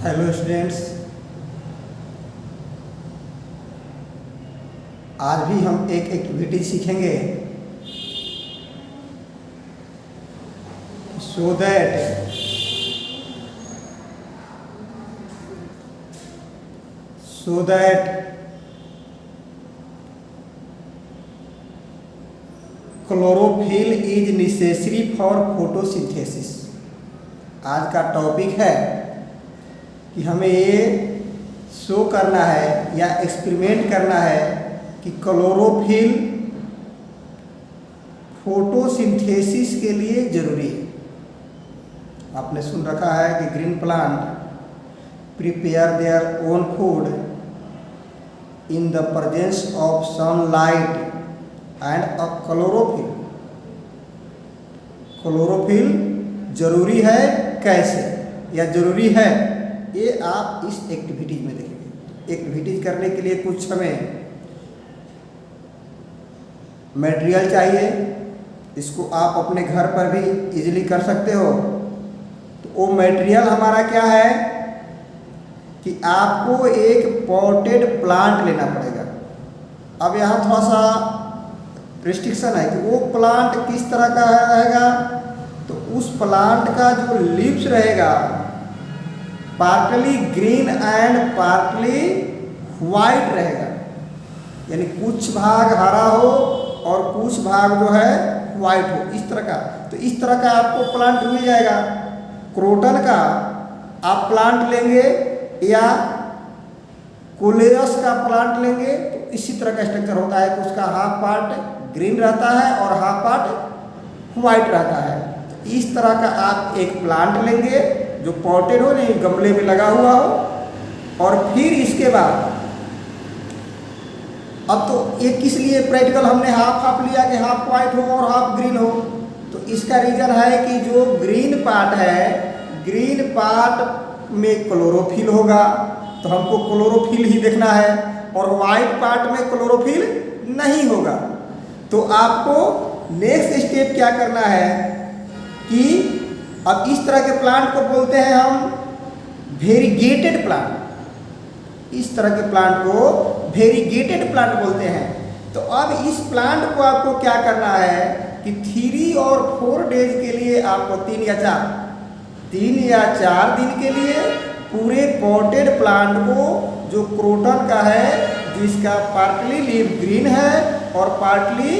Hello students, आज भी हम एक एक्टिविटी सीखेंगे so that chlorophyll is necessary for photosynthesis. आज का टॉपिक है कि हमें ये शो करना है या एक्सपेरिमेंट करना है कि क्लोरोफिल फोटोसिंथेसिस के लिए जरूरी है। आपने सुन रखा है कि green plant prepare their own food in the presence of sunlight and a chlorophyll. Chlorophyll जरूरी है कैसे या जरूरी है, ये आप इस एक्टिविटीज में देखेंगे। एक्टिविटीज करने के लिए कुछ हमें मटेरियल चाहिए, इसको आप अपने घर पर भी इजीली कर सकते हो। तो वो मटेरियल हमारा क्या है कि आपको एक पॉटेड प्लांट लेना पड़ेगा। अब यहाँ थोड़ा सा रिस्ट्रिक्शन है कि वो प्लांट किस तरह का रहेगा। तो उस प्लांट का जो लीव्स रहेगा partly green and partly white रहेगा, यानी कुछ भाग हरा हो और कुछ भाग जो है वाइट हो, इस तरह का। तो इस तरह का आपको प्लांट मिल जाएगा। क्रोटन का आप प्लांट लेंगे या कोलेरस का प्लांट लेंगे तो इसी तरह का स्ट्रक्चर होता है कि उसका हाफ पार्ट ग्रीन रहता है और हाफ पार्ट वाइट रहता है। तो इस तरह का आप एक प्लांट लेंगे जो पॉटेड हो, नहीं गमले में लगा हुआ हो, और फिर इसके बाद अब तो ये किस लिए प्रैक्टिकल हमने हाफ हाफ लिया कि हाफ वाइट हो और हाफ ग्रीन हो। तो इसका रीजन है कि जो ग्रीन पार्ट है, ग्रीन पार्ट में क्लोरोफिल होगा तो हमको क्लोरोफिल ही देखना है, और वाइट पार्ट में क्लोरोफिल नहीं होगा। तो आपको नेक्स्ट स्टेप क्या करना है कि अब इस तरह के प्लांट को बोलते हैं हम वेरीगेटेड प्लांट। इस तरह के प्लांट को वेरीगेटेड प्लांट बोलते हैं। तो अब इस प्लांट को आपको क्या करना है कि 3 और 4 डेज के लिए आपको 3 या 4 दिन के लिए पूरे पॉटेड प्लांट को, जो क्रोटन का है जिसका पार्टली लीव ग्रीन है और पार्टली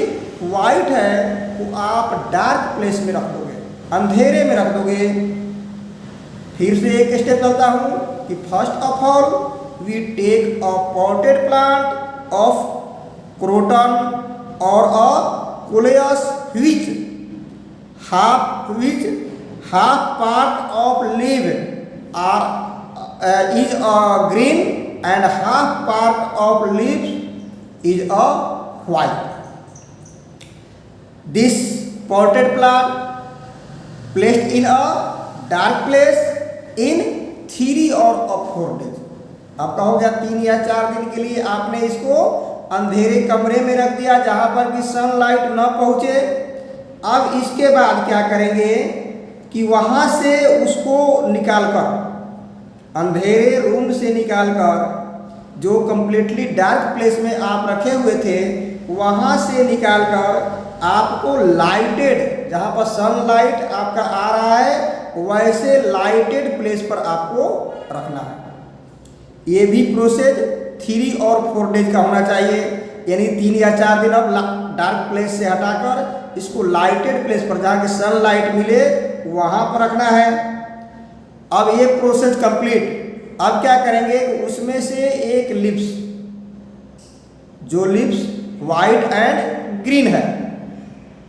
वाइट है, वो आप डार्क प्लेस में रख दोगे, अंधेरे में रख दोगे। फिर से एक स्टेप चलता हूँ कि first of all we take a potted plant of croton or a coleus which half part of leaf is green and half part of leaves is white. This potted plant placed in a dark place in 3 or 4 days। आपका हो गया 3 या 4 दिन के लिए आपने इसको अंधेरे कमरे में रख दिया जहां पर कि सनलाइट न पहुंचे। अब इसके बाद क्या करेंगे कि वहां से उसको निकालकर, अंधेरे रूम से निकालकर, जो कंप्लीटली डार्क प्लेस में आप रखे हुए थे वहां से निकालकर आपको लाइटेड, जहां पर सनलाइट आपका आ रहा है वैसे लाइटेड प्लेस पर आपको रखना है। ये भी प्रोसेस 3 और 4 डेज का होना चाहिए, यानी 3 या 4 दिन अब डार्क प्लेस से हटाकर इसको लाइटेड प्लेस पर, जहाँ की सनलाइट मिले वहाँ पर रखना है। अब ये प्रोसेस कंप्लीट। अब क्या करेंगे, उसमें से एक लिप्स, जो लिप्स वाइट एंड ग्रीन है,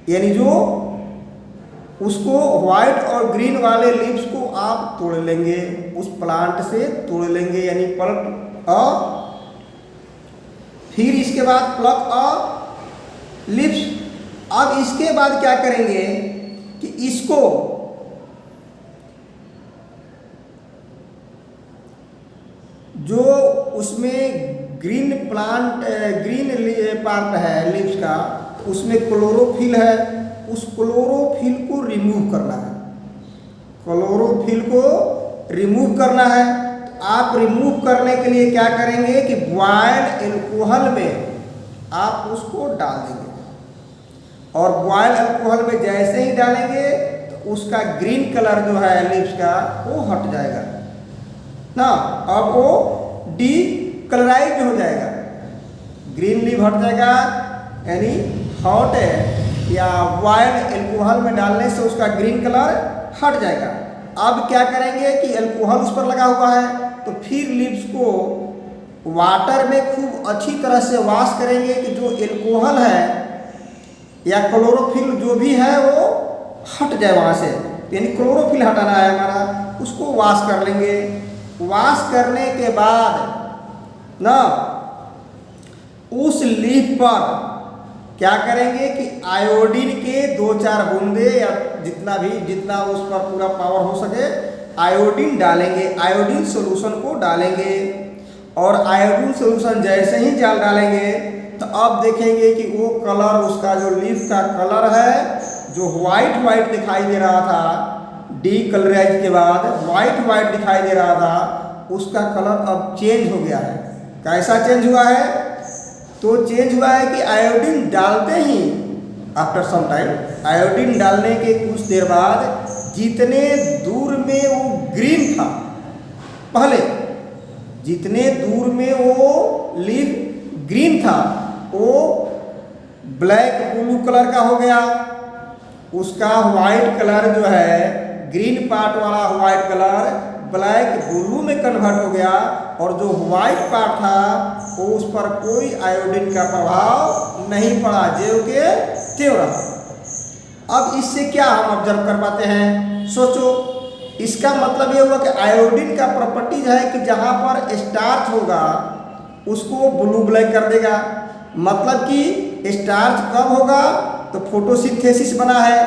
यानी जो उसको व्हाइट और ग्रीन वाले लीव्स को आप तोड़ लेंगे, उस प्लांट से तोड़ लेंगे, यानी पलक अ, फिर इसके बाद प्लक अ लीव्स। अब इसके बाद क्या करेंगे कि इसको जो उसमें ग्रीन पार्ट है लीव्स का, उसमें क्लोरोफिल है, उस क्लोरोफिल को रिमूव करना है। क्लोरोफिल को रिमूव करना है। तो आप रिमूव करने के लिए क्या करेंगे कि बॉयल एल्कोहल में आप उसको डाल देंगे, और बॉयल एल्कोहल में जैसे ही डालेंगे तो उसका ग्रीन कलर जो है लीव्स का वो हट जाएगा ना। अब वो डीकलराइज हो जाएगा, ग्रीन लीव हट जाएगा, यानी हॉट है या बॉयल एल्कोहल में डालने से उसका ग्रीन कलर हट जाएगा। अब क्या करेंगे कि एल्कोहल उस पर लगा हुआ है तो फिर लीव्स को वाटर में खूब अच्छी तरह से वॉश करेंगे कि जो एल्कोहल है या क्लोरोफिल जो भी है वो हट जाए वहाँ से, यानी क्लोरोफिल हटाना है हमारा, उसको वॉश कर लेंगे। वॉश करने के बाद ना उस लीफ पर क्या करेंगे कि आयोडीन के 2-4 बूंदे या जितना उस पर पूरा पावर हो सके आयोडीन डालेंगे, आयोडीन सोल्यूशन को डालेंगे। और आयोडीन सोल्यूशन जैसे ही डालेंगे तो अब देखेंगे कि वो कलर, उसका जो लीफ का कलर है जो वाइट दिखाई दे रहा था, डीकलराइज के बाद वाइट दिखाई दे रहा था, उसका कलर अब चेंज हो गया है। कैसा चेंज हुआ है? तो चेंज हुआ है कि आयोडीन डालते ही आफ्टर सम टाइम, आयोडीन डालने के कुछ देर बाद जितने दूर में वो ग्रीन था, पहले जितने दूर में वो लीफ ग्रीन था वो ब्लैक ब्लू कलर का हो गया, उसका वाइट कलर जो है ग्रीन पार्ट वाला वाइट कलर ब्लैक ब्लू में कन्वर्ट हो गया, और जो वाइट पार्ट था वो उस पर कोई आयोडीन का प्रभाव नहीं पड़ा, ज्यों के त्यों रहा। अब इससे क्या हम ऑब्जर्व कर पाते हैं? सोचो, इसका मतलब ये हुआ कि आयोडीन का प्रॉपर्टीज है कि जहाँ पर स्टार्च होगा उसको ब्लू ब्लैक कर देगा। मतलब कि स्टार्च कब होगा? तो फोटोसिंथेसिस बना है,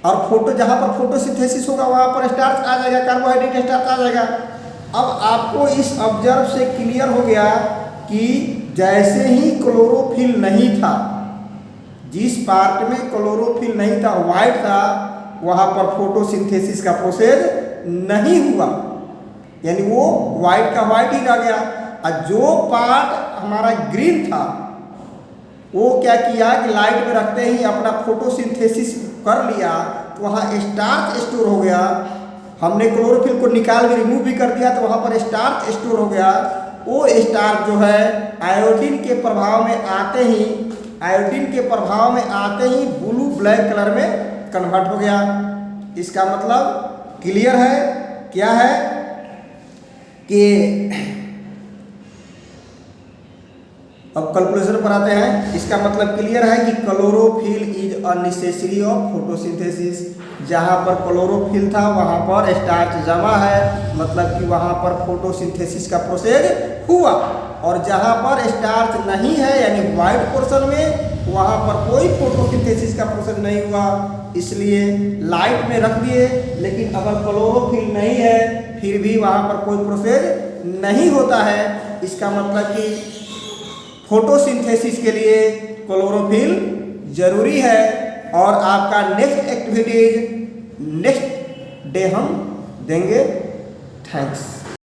और जहाँ पर फोटोसिंथेसिस होगा वहाँ पर स्टार्च आ जाएगा, कार्बोहाइड्रेट स्टार्च आ जाएगा। अब आपको इस ऑब्जर्व से क्लियर हो गया कि जैसे ही क्लोरोफिल नहीं था, जिस पार्ट में क्लोरोफिल नहीं था, वाइट था, वहाँ पर फोटोसिंथेसिस का प्रोसेस नहीं हुआ, यानी वो वाइट का वाइट ही रह गया। और जो पार्ट हमारा ग्रीन था वो क्या किया कि लाइट में रखते ही अपना फोटोसिंथेसिस कर लिया, तो वहाँ स्टार्च स्टोर हो गया। हमने क्लोरोफिल को निकाल के रिमूव भी कर दिया तो वहाँ पर स्टार्च स्टोर हो गया। वो स्टार्च जो है आयोडीन के प्रभाव में आते ही ब्लू ब्लैक कलर में कन्वर्ट हो गया। इसका मतलब क्लियर है? क्या है कि अब कैलकुलेशन पर आते हैं। इसका मतलब क्लियर है कि chlorophyll is a necessary of photosynthesis. जहाँ पर क्लोरोफिल था वहाँ पर स्टार्च जमा है, मतलब कि वहाँ पर फोटोसिंथेसिस का प्रोसेस हुआ। और जहाँ पर स्टार्च नहीं है यानी वाइट पोर्शन में, वहाँ पर कोई फोटोसिंथेसिस का प्रोसेस नहीं हुआ, इसलिए लाइट में रख दिए। लेकिन अगर क्लोरोफिल नहीं है फिर भी वहाँ पर कोई प्रोसेस नहीं होता है। इसका मतलब कि फोटोसिंथेसिस के लिए क्लोरोफिल जरूरी है। और आपका नेक्स्ट एक्टिविटीज नेक्स्ट डे हम देंगे। थैंक्स।